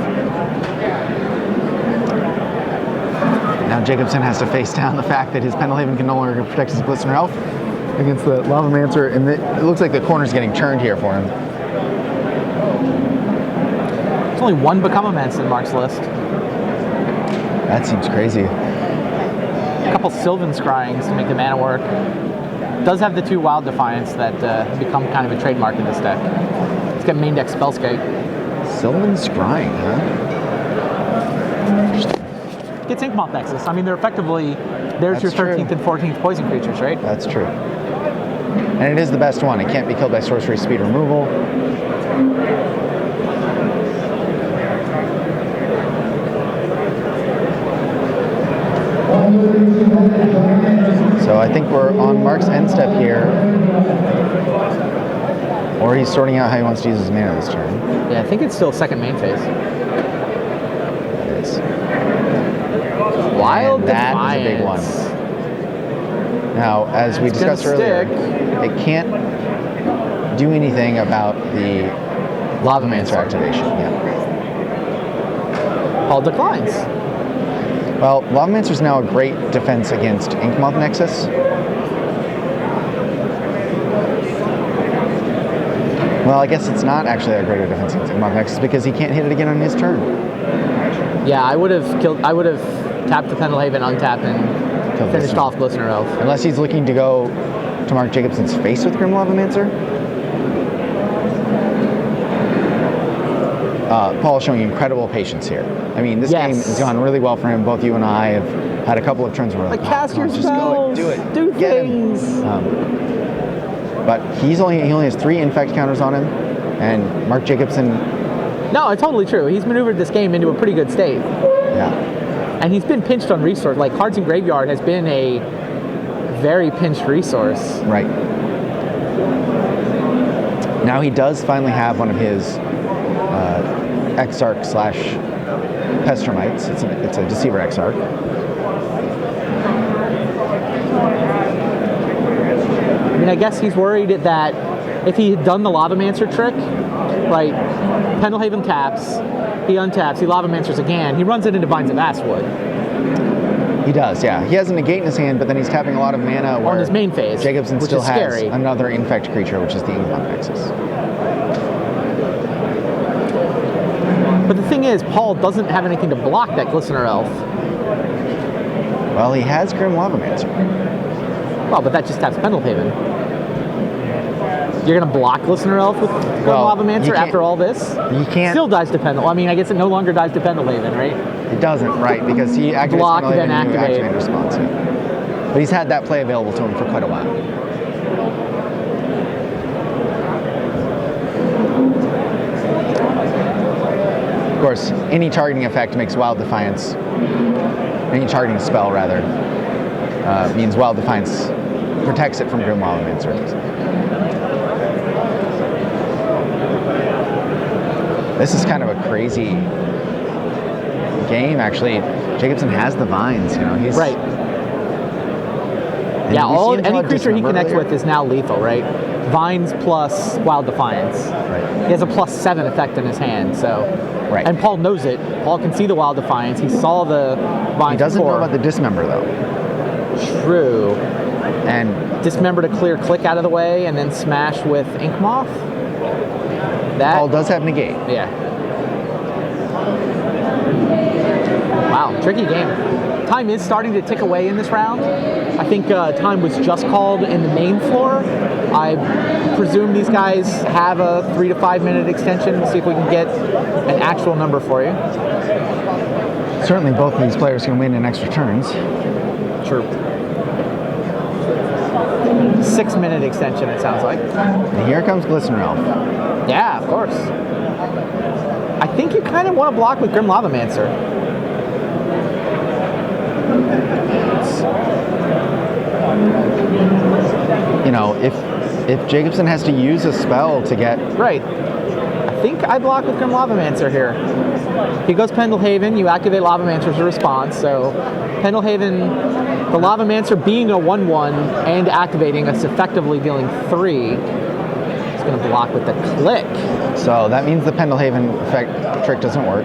now Jacobson has to face down the fact that his Pendelhaven can no longer protect his Glistener Elf against the Lavamancer, and it looks like the corner's getting turned here for him. There's only one Become Immense in Mark's list. That seems crazy. A couple Sylvan Scryings to make the mana work. Does have the 2 Wild Defiance that become kind of a trademark in this deck. It's got main deck Spellskite. Sylvan Scrying, huh? Gets Inkmoth Nexus. I mean, they're effectively, there's your That's true. 13th and 14th poison creatures, right? That's true. And it is the best one. It can't be killed by sorcery speed removal. So I think we're on Mark's end step here. Or he's sorting out how he wants to use his mana this turn. Yeah, I think it's still second main phase. It is. Wild And that is a big one. Defiance. Now, as we It's gonna discussed earlier, stick. it can't do anything about the Lavamancer activation. Yeah. Paul declines. Well, Lavamancer is now a great defense against Inkmoth Nexus. Well, I guess it's not actually a greater defense against Inkmoth Nexus because he can't hit it again on his turn. Yeah, I would have tapped the Pendelhaven, untapped, and Killed finished Glistener. off Glistener Elf. Unless he's looking to go to Mark Jacobson's face with Grim Lavamancer. Paul showing incredible patience here. I mean, this Yes. game has gone really well for him. Both you and I have had a couple of turns where we're Like, like, cast come your on, just go spells, it, do it, do get things. him. But he only has 3 Infect counters on him, and Mark Jacobson, No, it's totally true. He's maneuvered this game into a pretty good state. yeah, And he's been pinched on resource. Like, Cards in Graveyard has been a very pinched resource. right. Now he does finally have one of his Exarch / Pestermites. It's a Deceiver Exarch. I mean, I guess he's worried that if he had done the Lavamancer trick, like, Pendelhaven taps, he untaps, he Lavamancers again, he runs it into Vines of Vastwood He does, yeah. He has a negate in his hand, but then he's tapping a lot of mana where on his main phase, Jacobson which still is has scary. another Infect creature, which is the Inkmoth Nexus. But the thing is, Paul doesn't have anything to block that Glistener Elf. Well, he has Grim Lavamancer. Well, but that just taps Pendelhaven. You're going to block Glistener Elf with Grim Well, you Lavamancer can't- after all this? You can't. Still dies to Pendle. I mean, I guess it no longer dies to Pendelhaven, right? It doesn't, right? Because he activates Block, Pendelhaven then and you activate. activate response. Yeah. But he's had that play available to him for quite a while. Of course, any targeting effect makes Wild Defiance, any targeting spell rather, means Wild Defiance protects it from Grim Lavamancer. This is kind of a crazy game, actually. Jacobson has the vines, you know. He's Right. And Yeah, we see him any draw creature he Dismember connects earlier. with is now lethal, right? Vines plus Wild Defiance. Right. He has a +7 effect in his hand, so. Right. And Paul knows it. Paul can see the Wild Defiance. He saw the Vines He doesn't know before. about the Dismember though, True. and Dismember to clear click out of the way and then smash with Inkmoth. That. Paul does have negate. Yeah. Wow, tricky game. Time is starting to tick away in this round. I think time was just called in the main floor. I presume these guys have a 3 to 5 minute extension. We'll see if we can get an actual number for you. Certainly, both of these players can win in extra turns. True. 6 minute extension, it sounds like. And here comes Glistener Elf. Yeah, of course. I think you kind of want to block with Grim Lavamancer. You know, if Jacobson has to use a spell to get, Right. I think I block with Grim Lavamancer here. He goes Pendelhaven, you activate Lavamancer as a response, so Pendelhaven, the Lavamancer being a 1/1 and activating, it's effectively dealing 3. It's going to block with the click. So that means the Pendelhaven effect trick doesn't work.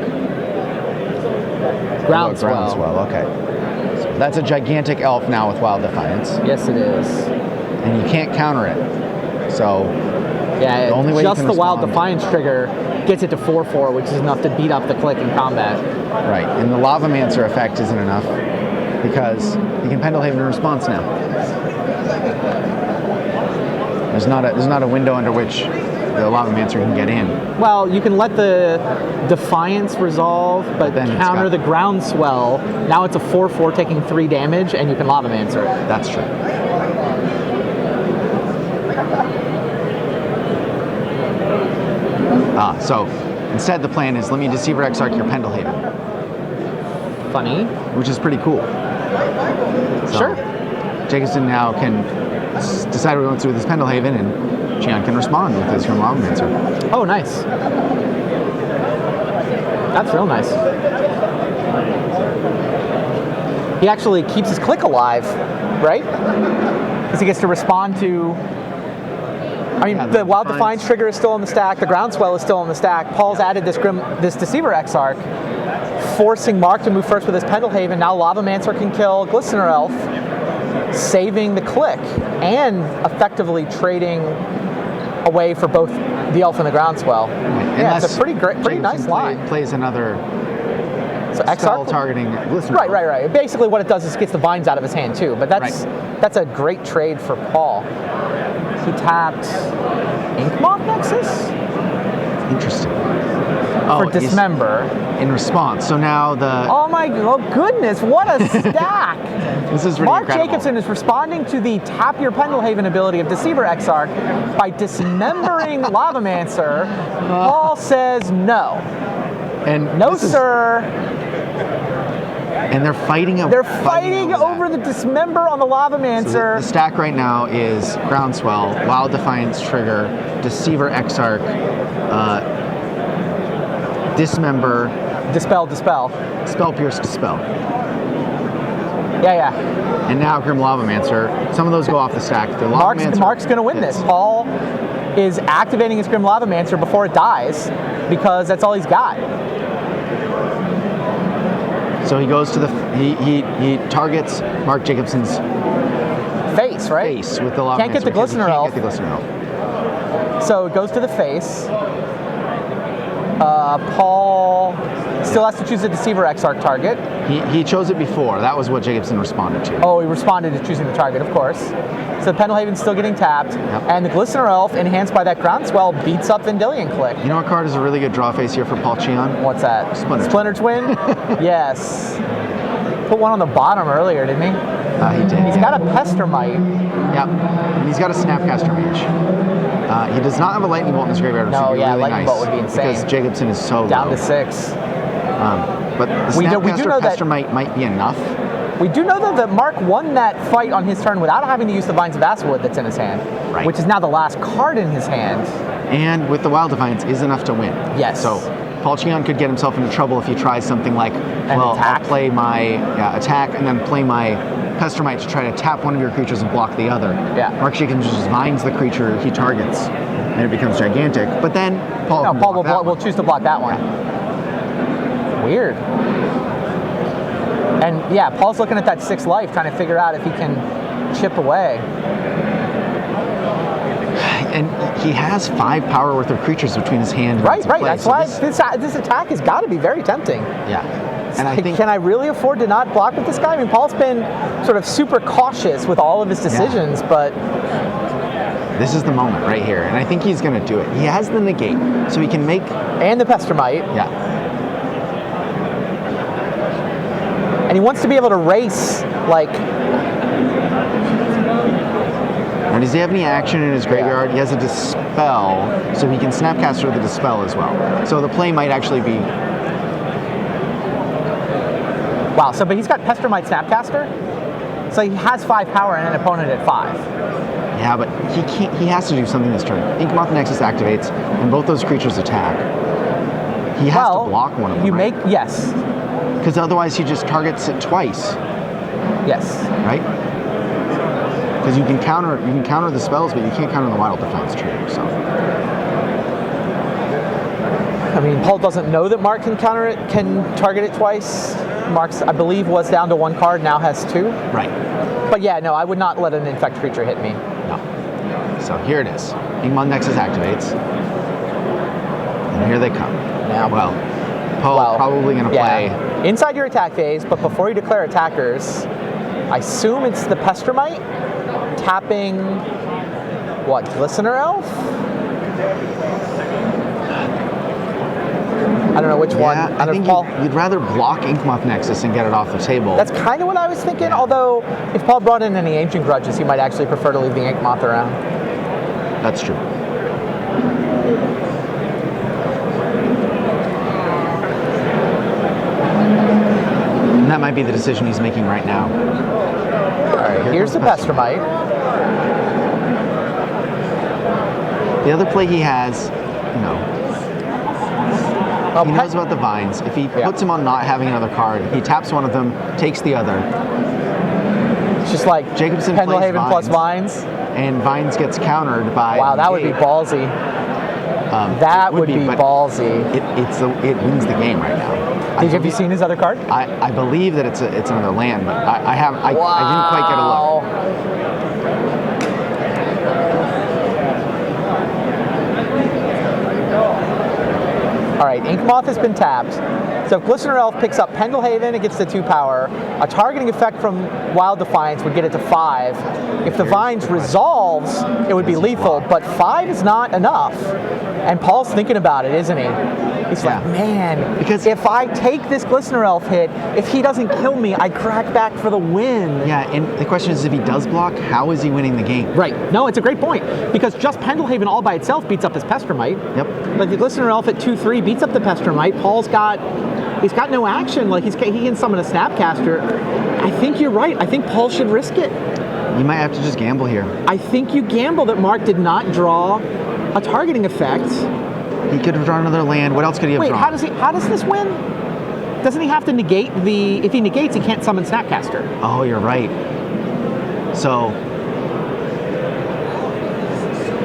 Groundswell. Groundswell, okay. So that's a gigantic elf now with Wild Defiance. Yes, it is. And you can't counter it. So yeah, the only way just you can the Wild respond- Defiance trigger gets it to 4/4, which is enough to beat up the click in combat. Right, and the Lavamancer effect isn't enough because you can Pendelhaven in response now. There's not a window under which the Lavamancer can get in. Well, you can let the Defiance resolve, but then it's counter got- the Groundswell. Now it's a 4/4 taking 3 damage, and you can Lavamancer it. That's true. So instead the plan is let me Deceiver Exarch your Pendelhaven, Funny. which is pretty cool. So Sure. Jacobson now can decide what he wants to do with his Pendelhaven, and Cheon can respond with his Lavamancer. Oh, nice. That's real nice. He actually keeps his click alive, right? Because he gets to respond to... I mean, Yeah, the Wild Defiance. Defiance trigger is still in the stack. The Groundswell is still in the stack. Paul's added this Deceiver Exarch, forcing Mark to move first with his Pendelhaven. Now Lavamancer can kill Glistener Elf, saving the click, and effectively trading away for both the Elf and the Groundswell. Yeah, it's a pretty nice line. Plays another So spell Exarch targeting Glistener. Right. Basically, what it does is gets the vines out of his hand too. But that's a great trade for Paul. He tapped Inkmoth Nexus Interesting. for Dismember. In response. So now the Oh goodness, what a stack! this is really Mark incredible. Jacobson is responding to the tap your Pendelhaven ability of Deceiver Exarch by dismembering Lavamancer. Paul says no. And No, this is- sir. And they're fighting They're fighting over that. the Dismember on the Lavamancer. So the stack right now is Groundswell, Wild Defiance trigger, Deceiver Exarch, Dismember, Dispel. Spell Pierce, Dispel. Yeah. And now Grim Lavamancer. Some of those go off the stack. The Lavamancer Mark's going to win this. hits. Paul is activating his Grim Lavamancer before it dies because that's all he's got. So he goes to the he targets Mark Jacobson's Face, right? face with the Lavamancer. Can't get the because he Glistener can't Elf. get the Glistener Elf. So it goes to the face. Paul still has to choose a Deceiver Exarch target. He chose it before. That was what Jacobson responded to. Oh, he responded to choosing the target, of course. So the Pendelhaven's still getting tapped. Yep. And the Glistener Elf, enhanced by that Groundswell, beats up Vendilion Click. You know what card is a really good draw face here for Paul Cheon? What's that? Splinter Twin? Yes. Put one on the bottom earlier, didn't he? He did. He's got a Pestermite. Yep. And he's got a Snapcaster Mage. He does not have a Lightning Bolt in his graveyard, which No, would be yeah, really Lightning nice Bolt would be insane. because Jacobson is so Down low. to 6. But the We do Snapcaster know that- Pester might be enough. We do know that Mark won that fight on his turn without having to use the Vines of Aspwood that's in his hand, Right. which is now the last card in his hand. And with the Wild Defiance is enough to win. Yes. So Paul Cheon could get himself into trouble if he tries something like, attack. I'll play my attack and then play my Pestermite to try to tap one of your creatures and block the other. Yeah. Mark Jacobson just vines the creature he targets, and it becomes gigantic. But then Paul can Paul block that will one. choose to block that one. Weird. And yeah, Paul's looking at that 6 life, trying to figure out if he can chip away. And he has 5 power worth of creatures between his hand and Right. its play. That's So why this- this attack has got to be very tempting. Yeah. And I think Can I really afford to not block with this guy? I mean, Paul's been sort of super cautious with all of his decisions, but this is the moment right here. And I think he's going to do it. He has the negate, so he can make... and the Pestermite. Yeah. And he wants to be able to race, like, Now, does he have any action in his graveyard? He has a Dispel, so he can Snapcaster the Dispel as well. So the play might actually be... wow, but he's got Pestermite Snapcaster, so he has 5 power and an opponent at 5. Yeah, but he can't. He has to do something this turn. Inkmoth Nexus activates, and both those creatures attack. He has to block one of them, You right? yes. Because otherwise he just targets it twice, Yes. right? Because you can counter the spells, but you can't counter the wild defense. True. So. I mean, Paul doesn't know that Mark can target it twice. Mark's, I believe, was down to 1 card, now has 2. Right. But yeah, no, I would not let an infect creature hit me. No. So here it is. Inkmoth Nexus activates. And here they come. Now, well, Paul probably going to play. Inside your attack phase, but before you declare attackers, I assume it's the Pestermite tapping, what, Glistener Elf? I don't know which one. I think you'd rather block Inkmoth Nexus and get it off the table. That's kind of what I was thinking, although if Paul brought in any Ancient Grudges, he might actually prefer to leave the Inkmoth around. That's true. And that might be the decision he's making right now. All right, here's the Pestermite. The other play he has, he knows about the vines. If he puts him on not having another card, he taps one of them, takes the other. It's just like Jacobson Pendelhaven plus Vines. And Vines gets countered by... Wow, that would be ballsy. That would be ballsy. It wins the game right now. Have you seen his other card? I believe that it's another land, but I didn't quite get a look. All right, Inkmoth has been tapped. So if Glistener Elf picks up Pendelhaven, it gets to 2 power. A targeting effect from Wild Defiance would get it to 5. If the Vines resolves, it would be lethal, but 5 is not enough. And Paul's thinking about it, isn't he? He's like, man, because if I take this Glistener Elf hit, if he doesn't kill me, I crack back for the win. Yeah, and the question is, if he does block, how is he winning the game? Right. No, it's a great point, because just Pendelhaven all by itself beats up his Pestermite. Yep. Like the Glistener Elf at 2/3 beats up the Pestermite. He's got no action. Like he can summon a Snapcaster. I think you're right. I think Paul should risk it. You might have to just gamble here. I think you gamble that Mark did not draw a targeting effect. He could have drawn another land. What else could he have drawn? Wait, how does this win? Doesn't he have to negate if he negates, he can't summon Snapcaster. Oh, you're right. So.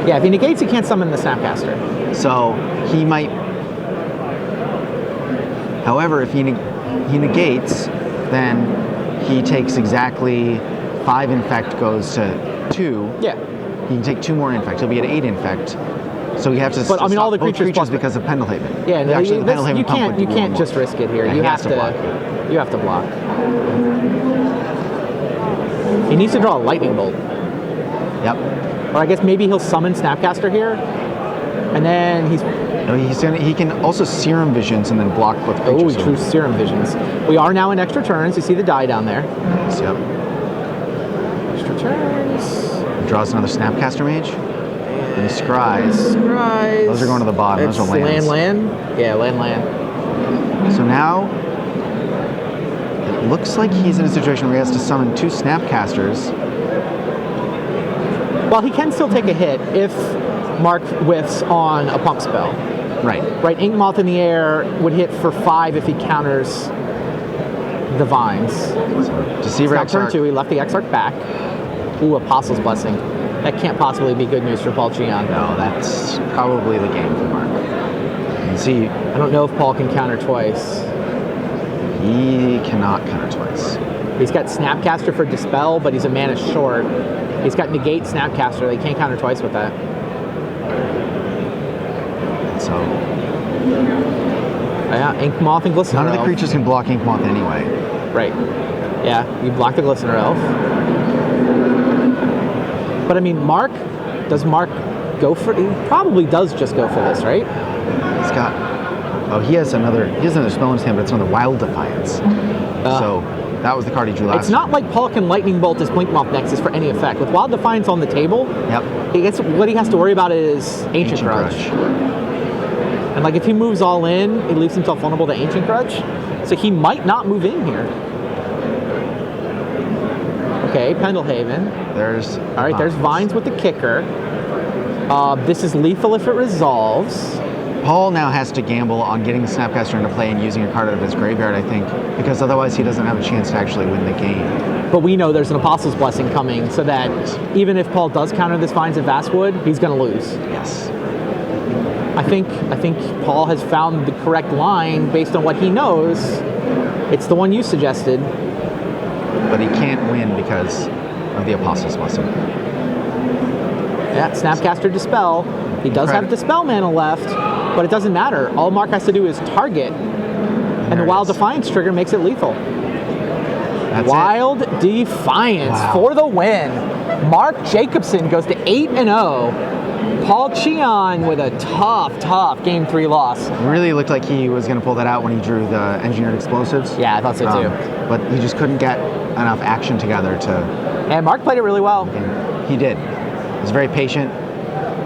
Yeah, if he negates, he can't summon the Snapcaster. So he might. However, if he negates, then he takes exactly 5 infect goes to 2. Yeah. He can take 2 more infect. He'll be at 8 infect. So you have to stop all the both creatures because of Pendelhaven. Yeah, no, actually, the Pendelhaven pump would do you can't just risk it here. Yeah, you have to block. You have to block. He needs to draw a lightning bolt. Yep. Or I guess maybe he'll summon Snapcaster here, and then he can also Serum Visions and then block both creatures. Oh, true Serum Visions. We are now in extra turns. You see the die down there. Yep. Extra turns. He draws another Snapcaster Mage. And he scries. Those are going to the bottom. Those are lands. Land. Yeah, land. So now it looks like he's in a situation where he has to summon 2 Snapcasters. Well, he can still take a hit if Mark whiffs on a pump spell. Right. Right. Inkmoth in the air would hit for 5 if he counters the Vines. Deceiver Exarch. Turn 2. He left the Exarch back. Ooh, Apostle's Blessing. That can't possibly be good news for Paul Cheon. No, that's probably the game for Mark. And see, I don't know if Paul can counter twice. He cannot counter twice. He's got Snapcaster for Dispel, but he's a mana short. He's got Negate Snapcaster. They can't counter twice with that. So, yeah, Inkmoth and Glistener Elf. None of the creatures can block Inkmoth anyway. Right. Yeah, you block the Glistener Elf. But I mean, does Mark go for? He probably does just go for this, right? He's got. Oh, he has another spell in his hand, but it's another Wild Defiance. So that was the card he drew last. It's not like Paul can Lightning Bolt his Blinkmoth Nexus for any effect. With Wild Defiance on the table, what he has to worry about is Ancient Grudge. And like if he moves all in, he leaves himself vulnerable to Ancient Grudge. So he might not move in here. Okay, Pendelhaven. There's Vines with the kicker. This is lethal if it resolves. Paul now has to gamble on getting the Snapcaster into play and using a card out of his graveyard, I think, because otherwise he doesn't have a chance to actually win the game. But we know there's an Apostle's Blessing coming, so that even if Paul does counter this Vines of Vastwood, he's going to lose. Yes. I think Paul has found the correct line based on what he knows. It's the one you suggested. But he can't win because of the Apostle's Blessing. Yeah, Snapcaster Dispel. He does have Dispel mana left, but it doesn't matter. All Mark has to do is target, and the Wild Defiance trigger makes it lethal. That's Wild Defiance for the win. Mark Jacobson goes to 8-0. Paul Cheon with a tough Game 3 loss. It really looked like he was going to pull that out when he drew the Engineered Explosives. Yeah, I thought so too. But he just couldn't get enough action together to... And Mark played it really well. He did. He was very patient.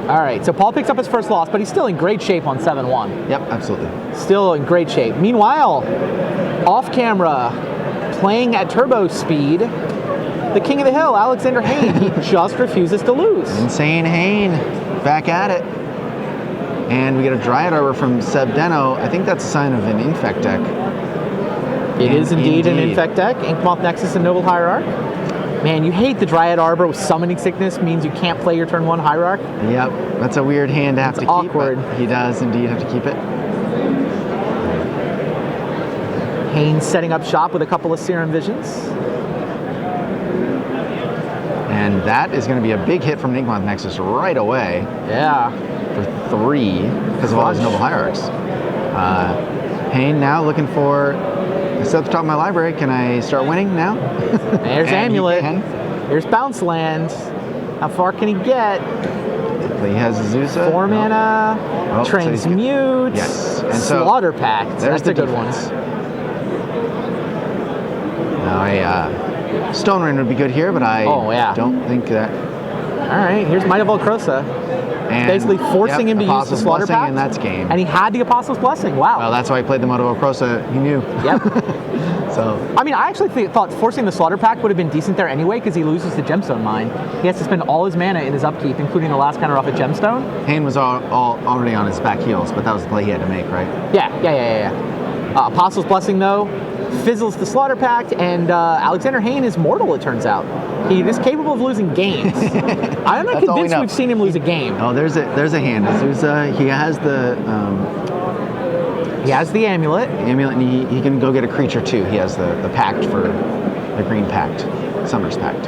All right, so Paul picks up his first loss, but he's still in great shape on 7-1. Yep, absolutely. Still in great shape. Meanwhile, off camera, playing at turbo speed, the king of the hill, Alexander Hayne, he just refuses to lose. Insane Hayne, back at it. And we get a Dryad Arbor from Seb Deno. I think that's a sign of an Infect deck. It is indeed an Infect deck. Inkmoth Nexus and Noble Hierarch. Man, you hate the Dryad Arbor with Summoning Sickness, means you can't play your turn 1 Hierarch. Yep, that's a weird hand to have to keep. Awkward. But he does indeed have to keep it. Haynes setting up shop with a couple of Serum Visions. And that is going to be a big hit from Inkmoth Nexus right away. Yeah. For 3, because of all his Noble Hierarchs. Hayne now looking for... It's at the top of my library. Can I start winning now? There's Amulet. There's Bounce Land. How far can he get? He has Azusa. 4 mana. Oh, Transmute. Yes. And Slaughter Pact. There's That's a good one. Now Stone Rain would be good here, but I don't think that. All right. Here's Might of Volcrosa. And basically forcing him to use the Slaughter Pact. And that's game. And he had the Apostle's Blessing. Wow. Well, that's why he played the Moto Crosa. He knew. Yep. So. I mean, I actually thought forcing the Slaughter Pact would have been decent there anyway because he loses the Gemstone Mine. He has to spend all his mana in his upkeep, including the last counter off a Gemstone. Hayne was already on his back heels, but that was the play he had to make, right? Yeah. Apostle's Blessing, though, fizzles the Slaughter Pact, and Alexander Hayne is mortal, it turns out. He is capable of losing games. I'm not convinced we've seen him lose a game. Oh, there's a hand. Azusa, he has the... he has the Amulet. Amulet, and he can go get a creature, too. He has the Pact for the Green Pact, Summer's Pact.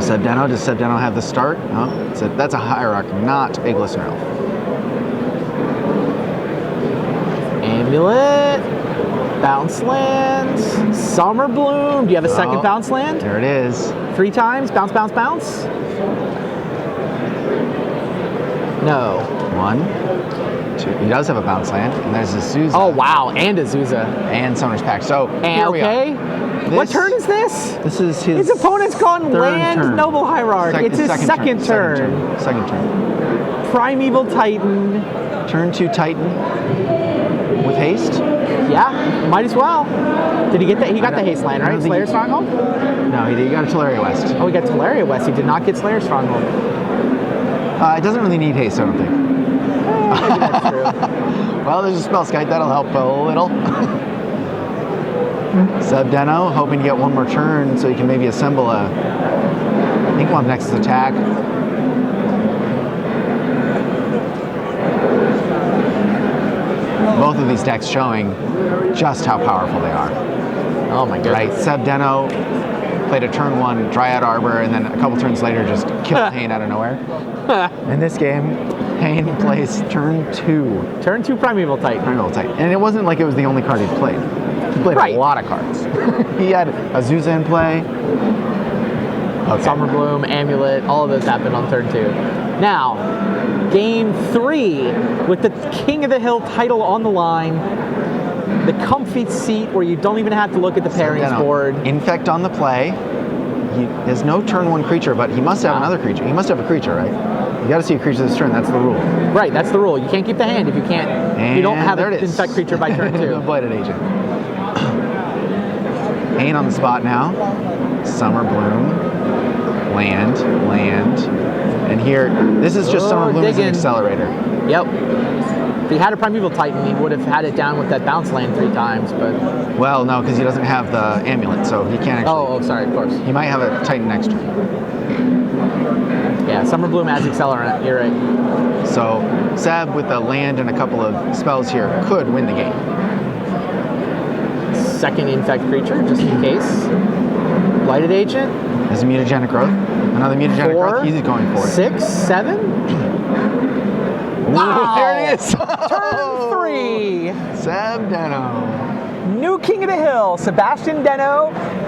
Seb Deno, does Seb Deno have the start? No, that's a Hierarch, not a Glistener Elf. Amulet, Bounce Land, Summer Bloom. Do you have a second Bounce Land? There it is. 3 times, bounce. No. 1, 2. He does have a Bounce Land, and there's Azusa. Oh wow, and Azusa. And Summer's Pact. So here we are. What turn is this? This is his opponent's gone land turn. Noble Hierarch. It's his second turn. Second turn. Primeval Titan. Turn 2 Titan with haste. Yeah, might as well. Did he get that? He got the haste land, right? Slayer Stronghold? No, he got a Teleria West. Oh, he got Teleria West. He did not get Slayer Stronghold. It doesn't really need haste, I don't think. Maybe that's true. Well, there's a Spell Skite. That'll help a little. Seb Deno, hoping to get one more turn so he can maybe assemble a Inkmoth Nexus attack. Both of these decks showing just how powerful they are. Oh my goodness. Right, Seb Deno played a turn 1 Dryad Arbor, and then a couple turns later just killed Hayne out of nowhere. In this game, Hayne plays turn 2. Turn 2 Primeval Titan. And it wasn't like it was the only card he played. He played a lot of cards. He had Azusa in play. Okay. Summer Bloom, Amulet, all of those happened on turn 2. Now, Game 3 with the King of the Hill title on the line. The comfy seat where you don't even have to look at the pairings board. Infect on the play. He has no turn 1 creature, but he must have another creature. He must have a creature, right? You got to see a creature this turn. That's the rule. Right, that's the rule. You can't keep the hand if you can't. And you don't have an Infect creature by turn 2. The Blighted Agent. Hayne on the spot now. Summer Bloom. Land. And here, this is just Summer Bloom as an digging. accelerator. Yep. If he had a Primeval Titan, he would have had it down with that bounce land 3 times, but... Well, no, because he doesn't have the amulet, so he can't actually... Oh, sorry, of course. He might have a Titan next turn. Yeah, Summer Bloom as accelerant, you're right. So Seb, with a land and a couple of spells here, could win the game. Second Infect creature, just in case. Blighted Agent. There's a mutagenic growth. Another mutagenic 4, growth. He's going for it. 6, 7. Wow! There it is! Turn 3. Seb Deno. New King of the Hill, Sebastian Deno.